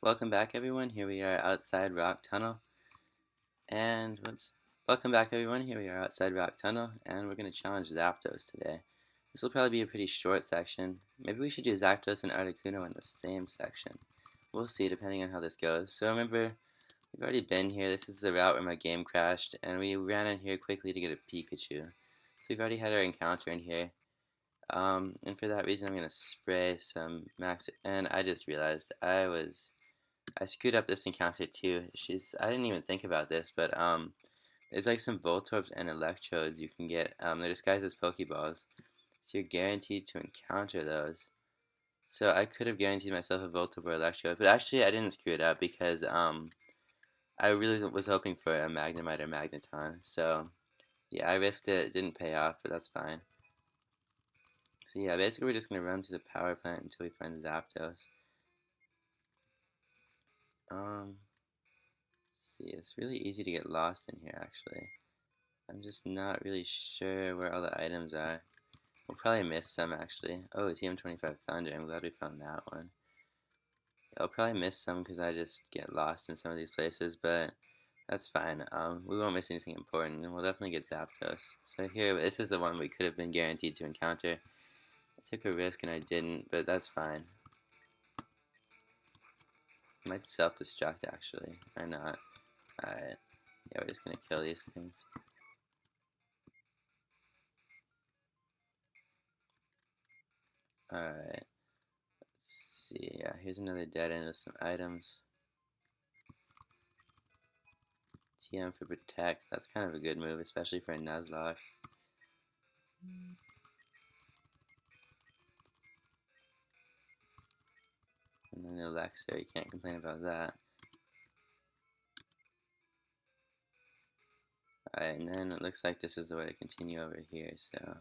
Welcome back everyone, here we are outside Rock Tunnel, and whoops. Welcome back everyone, here we are outside Rock Tunnel, and we're going to challenge Zapdos today. This will probably be a pretty short section. Maybe we should do Zapdos and Articuno in the same section. We'll see depending on how this goes. So remember, we've already been here, this is the route where my game crashed, and we ran in here quickly to get a Pikachu. So we've already had our encounter in here. And for that reason I'm going to spray some max, and I just realized I screwed up this encounter too. I didn't even think about this, but there's like some Voltorbs and Electrodes you can get. They're disguised as Pokeballs, so you're guaranteed to encounter those. So I could have guaranteed myself a Voltorb or Electrode, but actually I didn't screw it up because I really was hoping for a Magnemite or Magneton. So yeah, I risked it. It didn't pay off, but that's fine. So yeah, basically we're just gonna run to the power plant until we find Zapdos. See, it's really easy to get lost in here actually. I'm just not really sure where all the items are. We'll probably miss some actually. Oh, TM25 Thunder, I'm glad we found that one. I'll probably miss some because I just get lost in some of these places, but that's fine. We won't miss anything important, and we'll definitely get Zapdos. So here, this is the one we could have been guaranteed to encounter. I took a risk and I didn't, but that's fine. I might self-destruct actually, or not. Alright, yeah, we're just gonna kill these things. Alright, let's see, yeah, here's another dead end with some items. TM for Protect, that's kind of a good move, especially for a Nuzlocke. And then Elixir, you can't complain about that. Alright, and then it looks like this is the way to continue over here, so.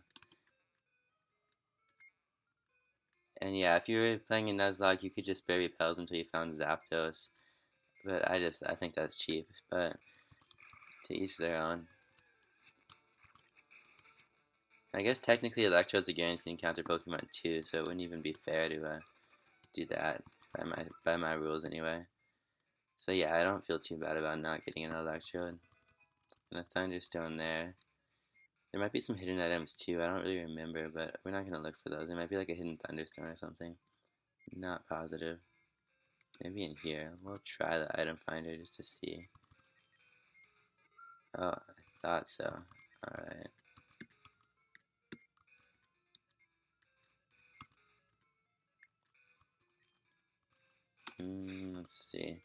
And yeah, if you were playing a Nuzlocke, you could just spray repels until you found Zapdos. But I think that's cheap, but to each their own. I guess technically Electrode's a guaranteed encounter Pokemon too, so it wouldn't even be fair to do that by my rules anyway. So yeah, I don't feel too bad about not getting an Electrode. And a Thunderstone there. There might be some hidden items too, I don't really remember, but we're not gonna look for those. There might be like a hidden Thunderstone or something. Not positive. Maybe in here. We'll try the item finder just to see. Oh, I thought so. Alright. Let's see.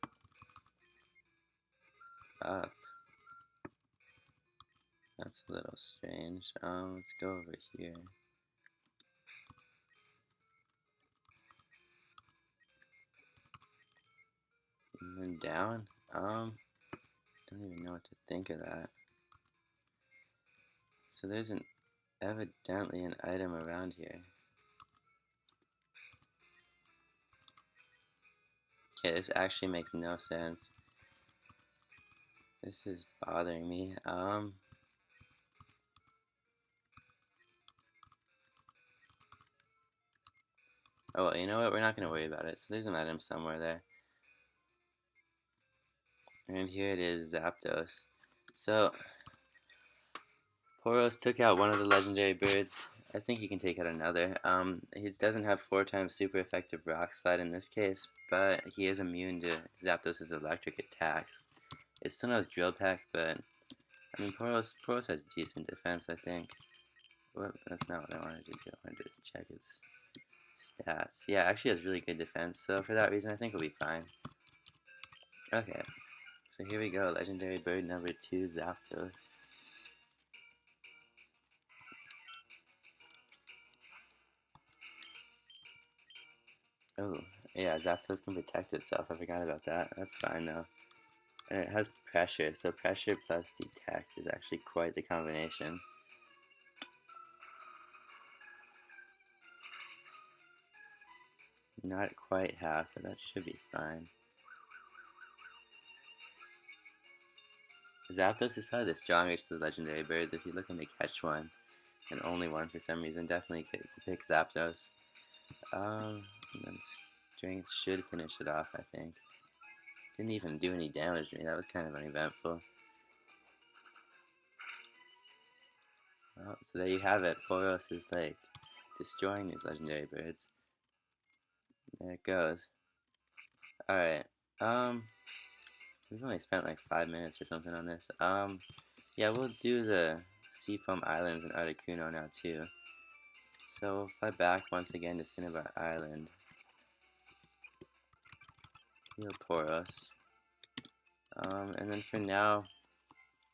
Up. That's a little strange. Let's go over here. And then down. Don't even know what to think of that. So there's evidently an item around here. Okay, this actually makes no sense. This is bothering me. Oh well, you know what? We're not gonna worry about it. So there's an item somewhere there. And here it is, Zapdos. So, Poros took out one of the legendary birds. I think he can take out another. He doesn't have 4 times super effective Rock Slide in this case, but he is immune to Zapdos' electric attacks. It still knows Drill Peck, but I mean, Poros has decent defense, I think. Whoop, that's not what I wanted to do. I wanted to check its stats. Yeah, actually has really good defense, so for that reason, I think we'll be fine. Okay, so here we go, legendary bird number 2, Zapdos. Oh, yeah, Zapdos can protect itself. I forgot about that. That's fine though. And it has pressure, so pressure plus detect is actually quite the combination. Not quite half, but that should be fine. Zapdos is probably the strongest of the legendary birds. If you're looking to catch one, and only one for some reason, definitely pick Zapdos. Let's strength should finish it off, I think. Didn't even do any damage to me. That was kind of uneventful. Well, so there you have it. Poros is like destroying these legendary birds. There it goes. Alright. We've only spent like 5 minutes or something on this. Yeah, we'll do the Seafoam Islands and Articuno now too. So we'll fly back once again to Cinnabar Island. Heal Poros. And then for now,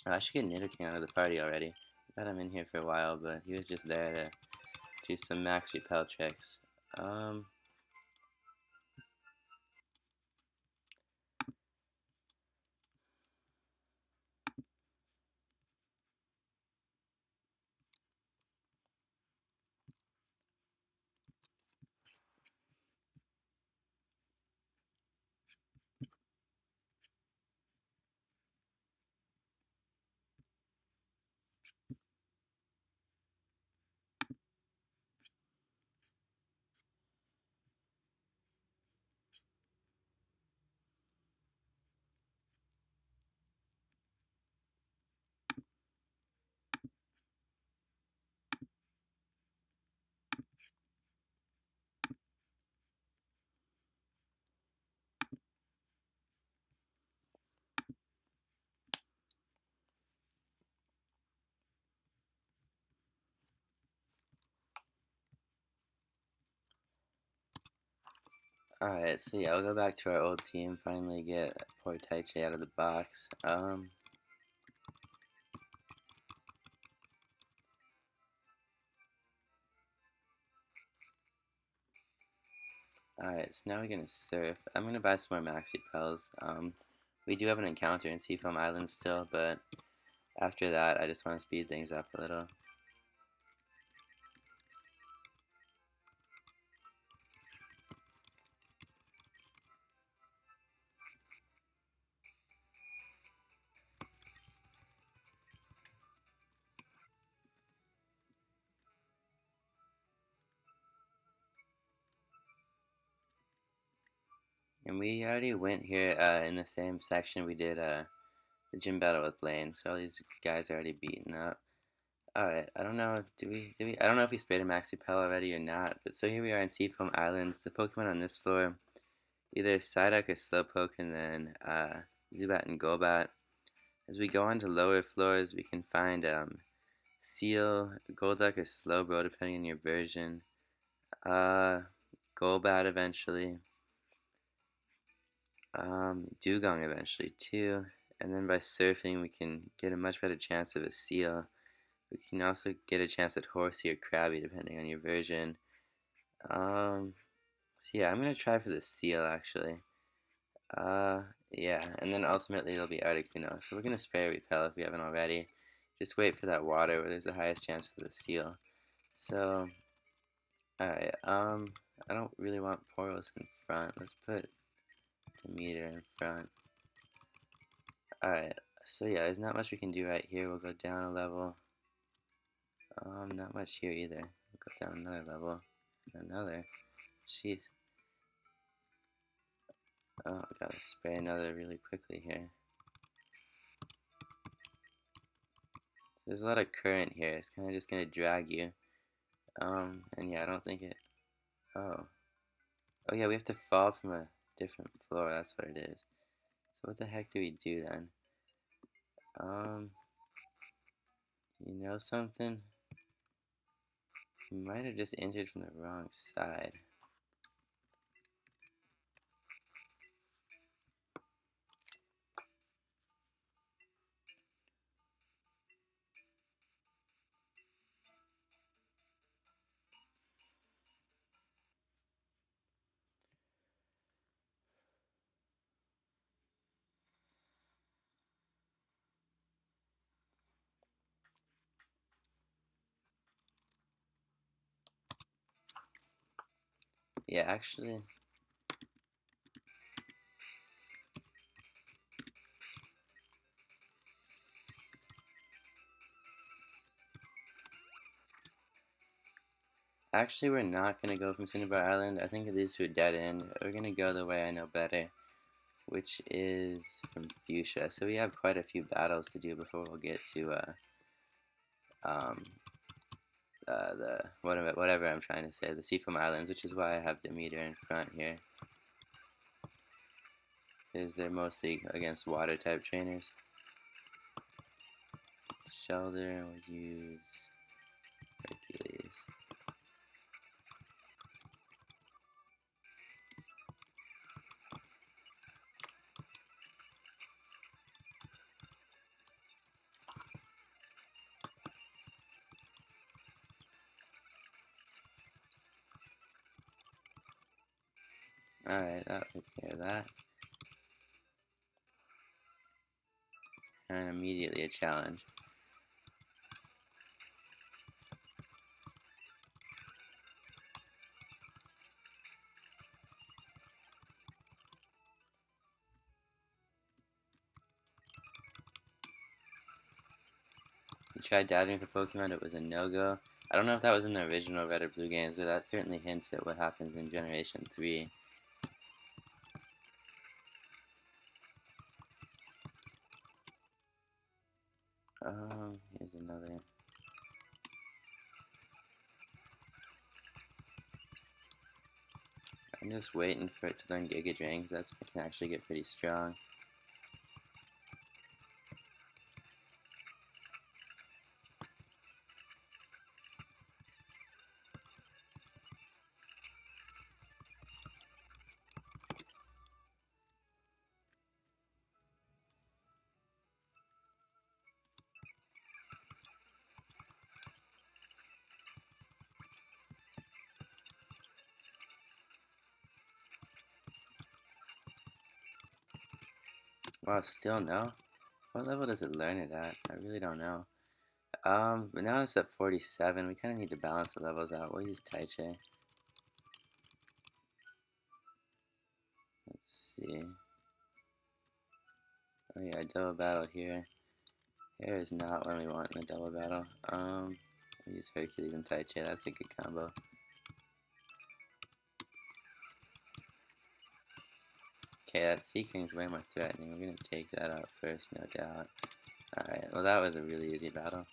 I should get Nidoking out of the party already. I've had him in here for a while, but he was just there to do some max repel tricks. Alright, so yeah, we'll go back to our old team, finally get poor Taichi out of the box. Alright, so now we're gonna surf. I'm gonna buy some more max repels. We do have an encounter in Seafoam Island still, but after that, I just want to speed things up a little. And we already went here in the same section we did the gym battle with Blaine, so all these guys are already beaten up. Alright, I don't know, I don't know if we sprayed a max repel already or not, but so here we are in Seafoam Islands. The Pokemon on this floor, either Psyduck or Slowpoke, and then Zubat and Golbat. As we go on to lower floors, we can find Seal, Golduck, or Slowbro, depending on your version. Golbat eventually. Dugong eventually too. And then by surfing, we can get a much better chance of a Seal. We can also get a chance at Horsey or Krabby, depending on your version. So yeah, I'm gonna try for the Seal actually. Yeah, and then ultimately it'll be Articuno. So we're gonna spray a repel if we haven't already. Just wait for that water where there's the highest chance of the Seal. So, alright, I don't really want Poros in front. Let's put the meter in front. Alright, so yeah, there's not much we can do right here. We'll go down a level. Not much here either. We'll go down another level. Another. Jeez. Oh, I gotta spray another really quickly here. So there's a lot of current here. It's kind of just gonna drag you. And yeah, I don't think it. Oh. Oh yeah, we have to fall from a different floor. That's what it is. So what the heck do we do then? You know something? We might have just entered from the wrong side. Yeah, actually. Actually, we're not gonna go from Cinnabar Island. I think it leads to a dead end. We're gonna go the way I know better, which is from Fuchsia. So we have quite a few battles to do before we'll get to um, the whatever I'm trying to say, the Seafoam Islands, which is why I have Demeter in front here, because they're mostly against water type trainers. Shelter, we'll use Hercules. Alright, that'll take care of that. And immediately a challenge. We tried diving for Pokemon, it was a no-go. I don't know if that was in the original Red or Blue games, but that certainly hints at what happens in Generation 3. Here's another. I'm just waiting for it to learn Giga Drain, because that's it can actually get pretty strong. Wow, still no? What level does it learn it at? I really don't know. But now it's at 47. We kind of need to balance the levels out. We'll use Taichi. Let's see. Oh yeah, double battle here. Here is not what we want in a double battle. We'll use Hercules and Taichi. That's a good combo. Okay, that Seeking's way more threatening. We're gonna take that out first, no doubt. Alright, well that was a really easy battle.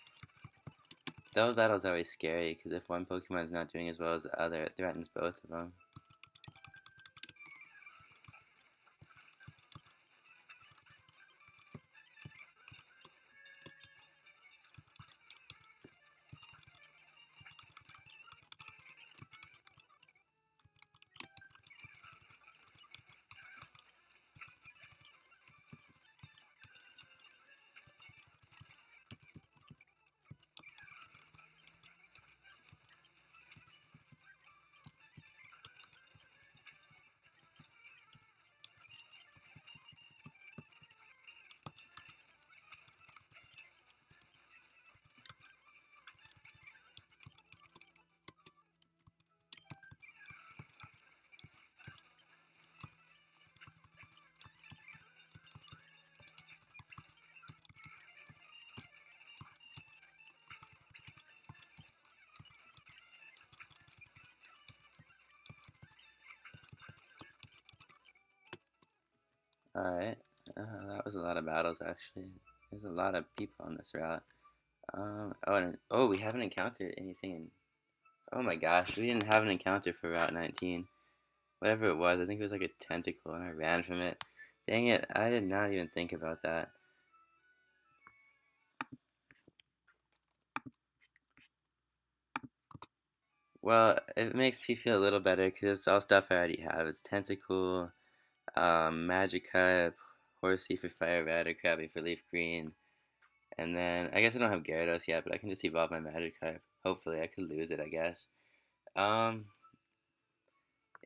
Double battle's always scary, because if one Pokemon's not doing as well as the other, it threatens both of them. Alright, that was a lot of battles actually. There's a lot of people on this route. We haven't encountered anything in... Oh my gosh, we didn't have an encounter for Route 19. Whatever it was, I think it was like a tentacle and I ran from it. Dang it, I did not even think about that. Well, it makes me feel a little better because it's all stuff I already have. It's Tentacool, Magikarp, Horsey for Fire Red, or Krabby for Leaf Green. And then, I guess I don't have Gyarados yet, but I can just evolve my Magikarp. Hopefully, I could lose it, I guess.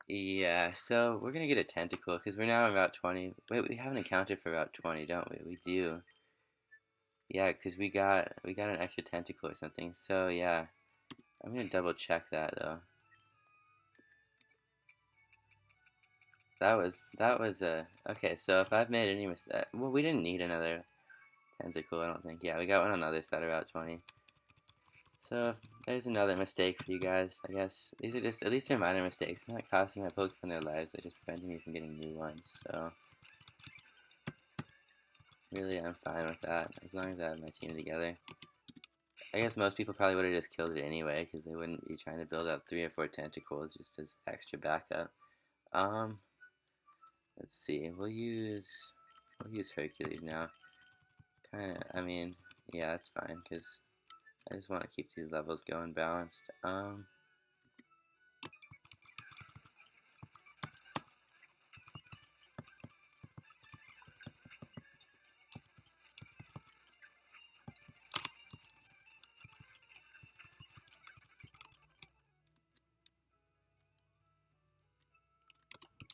Yeah, so we're gonna get a Tentacool, because we're now in Route 20. Wait, we have an encounter for Route 20, don't we? We do. Yeah, because we got an extra Tentacool or something. So, yeah. I'm gonna double check that, though. That was okay, so if I've made any mistake, well, we didn't need another Tentacool, I don't think. Yeah, we got one on the other side of Route 20. So there's another mistake for you guys. I guess these are just, at least they're minor mistakes. They're not costing my Pokemon their lives. They're just preventing me from getting new ones. So really, I'm fine with that as long as I have my team together. I guess most people probably would have just killed it anyway because they wouldn't be trying to build up 3 or 4 tentacles just as extra backup. Let's see. We'll use Hercules now. Kind of. I mean, yeah, that's fine because I just want to keep these levels going balanced.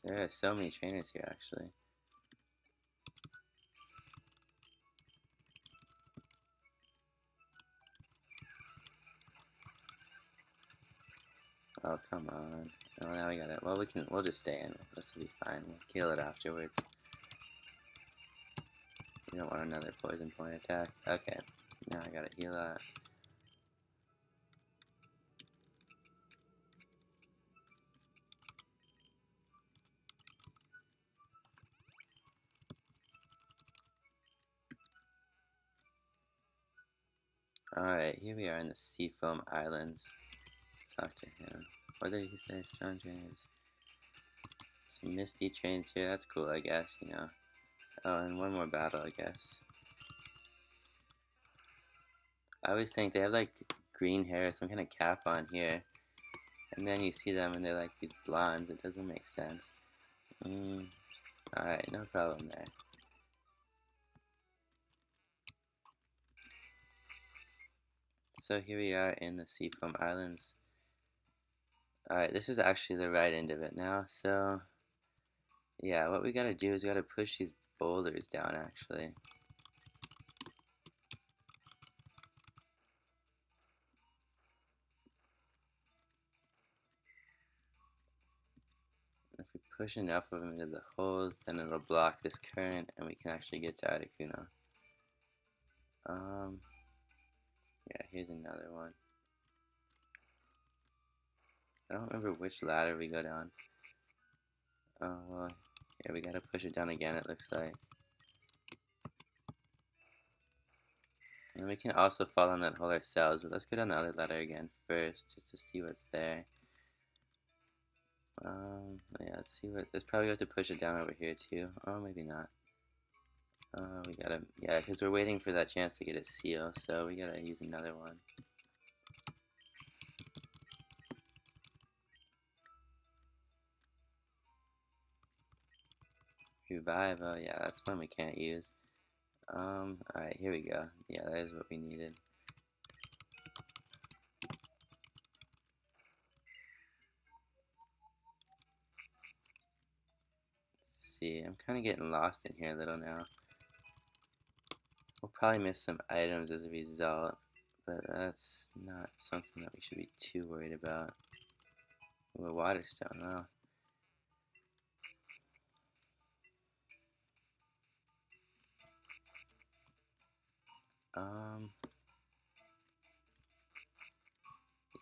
There are so many trainers here, actually. Oh, come on. Oh, now we got it. Well, we'll just stay in. This will be fine. We'll kill it afterwards. We don't want another poison point attack. Okay. Now I gotta heal that. Alright, here we are in the Seafoam Islands. Talk to him. What did he say? Strong trainers. Some Misty trains here. That's cool, I guess, you know. Oh, and one more battle, I guess. I always think they have like green hair, some kind of cap on here. And then you see them and they're like these blondes. It doesn't make sense. Alright, no problem there. So here we are in the Seafoam Islands. Alright, this is actually the right end of it now. So, yeah, what we gotta do is we gotta push these boulders down, actually. If we push enough of them into the holes, then it'll block this current and we can actually get to Articuno. Yeah, here's another one. I don't remember which ladder we go down. Oh, well, yeah, we gotta push it down again, it looks like. And we can also fall on that hole ourselves, but let's go down the other ladder again first, just to see what's there. Yeah, let's see what, there's probably have to push it down over here too. Oh, maybe not. We gotta, yeah, because we're waiting for that chance to get a seal, so we gotta use another one. Revive, oh yeah, that's one we can't use. Alright, here we go. Yeah, that is what we needed. Let's see, I'm kind of getting lost in here a little now. We'll probably miss some items as a result, but that's not something that we should be too worried about. Ooh, a water stone, oh.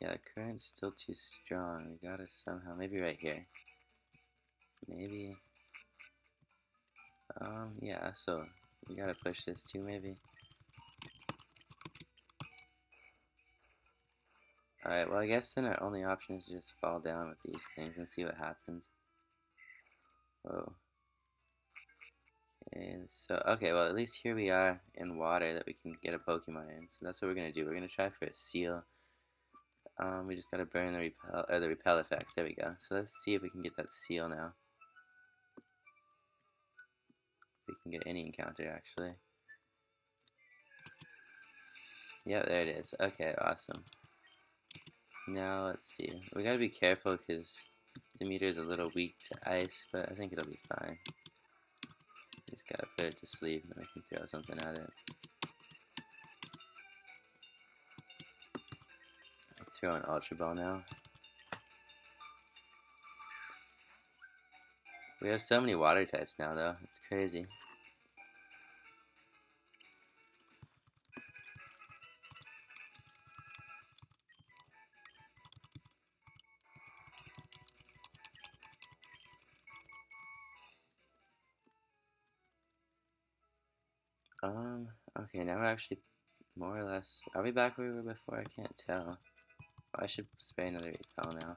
Yeah, the current's still too strong. We gotta somehow, maybe right here. Maybe, yeah, so we gotta push this too, maybe. Alright, well, I guess then our only option is to just fall down with these things and see what happens. Whoa. Okay, so, okay, well, at least here we are in water that we can get a Pokemon in. So that's what we're gonna do. We're gonna try for a seal. We just gotta burn the repel effects. There we go. So let's see if we can get that seal now. If we can get any encounter, actually. Yep, there it is. Okay, awesome. Now, let's see. We gotta be careful because Demeter is a little weak to ice, but I think it'll be fine. Just gotta put it to sleep and then we can throw something at it. I'll throw an Ultra Ball now. We have so many water types now, though. It's crazy. Okay, now we're actually more or less... Are we back where we were before? I can't tell. Oh, I should spray another repel now.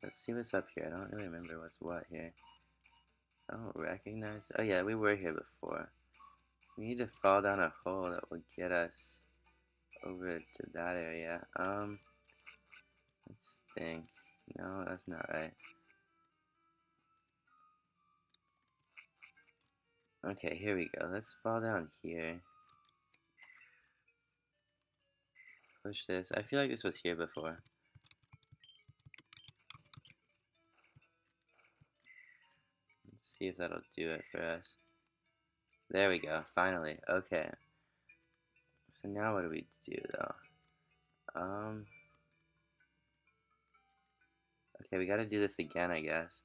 Let's see what's up here. I don't really remember what's what here. I don't recognize... Oh yeah, we were here before. We need to fall down a hole that will get us over to that area. Let's think. No, that's not right. Okay, here we go. Let's fall down here. Push this. I feel like this was here before. Let's see if that'll do it for us. There we go, finally. Okay. So now what do we do though? Okay, we gotta do this again, I guess.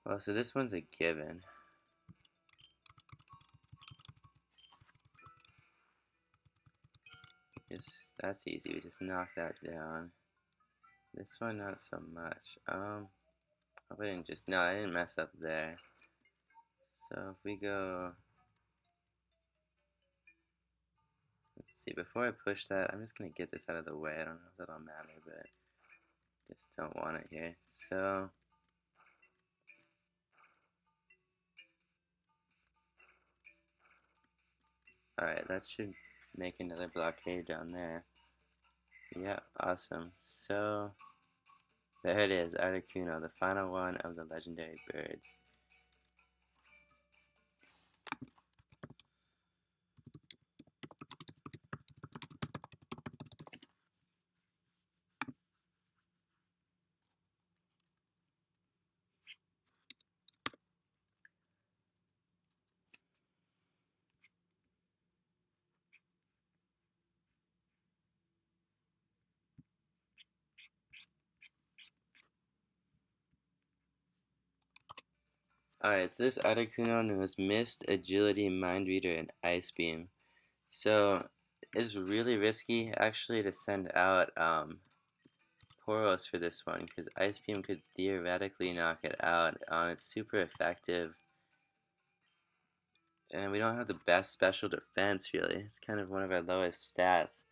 Well, so this one's a given. That's easy, we just knock that down. This one, not so much. I didn't just, no, I didn't mess up there. So if we go, let's see, before I push that, I'm just gonna get this out of the way. I don't know if that'll matter, but just don't want it here. So, alright, that should make another blockade down there. Yeah, awesome. So, there it is, Articuno, the final one of the legendary birds. Alright, so this Articuno knows Mist, Agility, Mind Reader, and Ice Beam. So, it's really risky actually to send out Poros for this one, because Ice Beam could theoretically knock it out. It's super effective, and we don't have the best special defense really. It's kind of one of our lowest stats.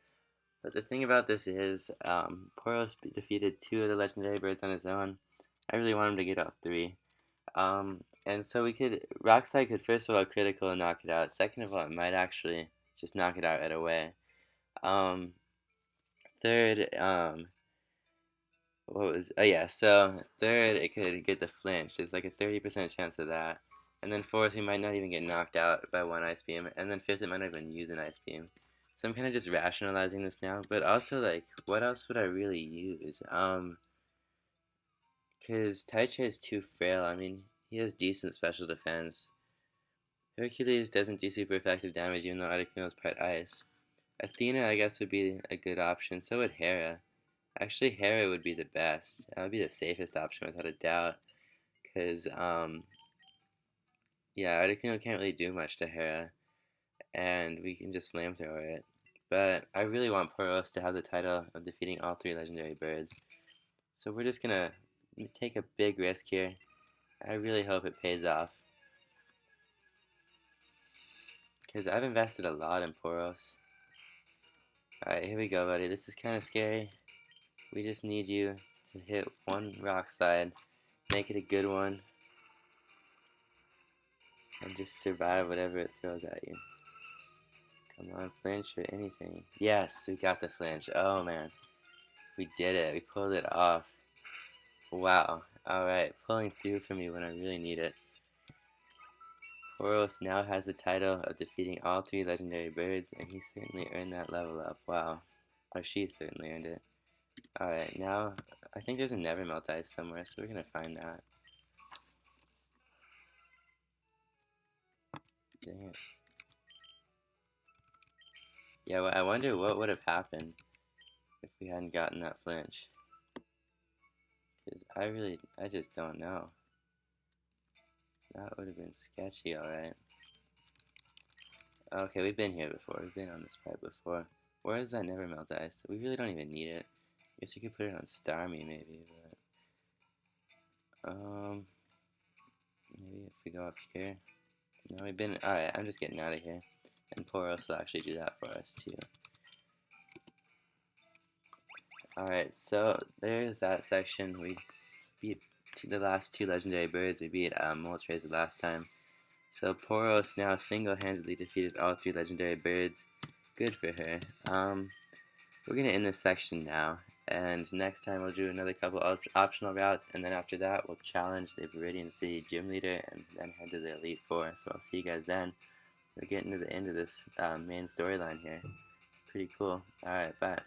But the thing about this is, Poros defeated 2 of the legendary birds on his own. I really want him to get out 3. And so we could, Rockslide could first of all critical and knock it out. Second of all, it might actually just knock it out right away. Third, so third, it could get the flinch. There's like a 30% chance of that. And then fourth, we might not even get knocked out by 1 Ice Beam. And then fifth, it might not even use an Ice Beam. So I'm kind of just rationalizing this now. But also, like, what else would I really use? Because Taichi is too frail. I mean, he has decent special defense. Hercules doesn't do super effective damage even though Articuno is part ice. Athena, I guess, would be a good option. So would Hera. Actually, Hera would be the best. That would be the safest option without a doubt. Because, yeah, Articuno can't really do much to Hera. And we can just flamethrower it. But I really want Poros to have the title of defeating all 3 legendary birds. So we're just gonna take a big risk here. I really hope it pays off. Because I've invested a lot in Poros. Alright, here we go, buddy. This is kind of scary. We just need you to hit 1 rock slide, make it a good one, and just survive whatever it throws at you. Come on, flinch or anything. Yes, we got the flinch. Oh man, we did it. We pulled it off. Wow. Alright, pulling through for me when I really need it. Poros now has the title of defeating all 3 legendary birds, and he certainly earned that level up. Wow. Or she certainly earned it. Alright, now, I think there's a never melt ice somewhere, so we're gonna find that. Dang it. Yeah, well, I wonder what would have happened if we hadn't gotten that flinch. Because I just don't know. That would have been sketchy, alright. Okay, we've been here before. We've been on this pipe before. Where is that never melt ice? We really don't even need it. Guess you could put it on Starmie maybe, but maybe if we go up here. No, we've been alright. I'm just getting out of here, and Poros will actually do that for us too. Alright, so there's that section. We beat the last two legendary birds. We beat Moltres the last time. So Poros now single-handedly defeated all three legendary birds. Good for her. We're gonna end this section now, and next time we'll do another couple of optional routes, and then after that we'll challenge the Viridian City gym leader, and then head to the Elite Four. So I'll see you guys then. We're getting to the end of this main storyline here. Pretty cool. Alright, bye.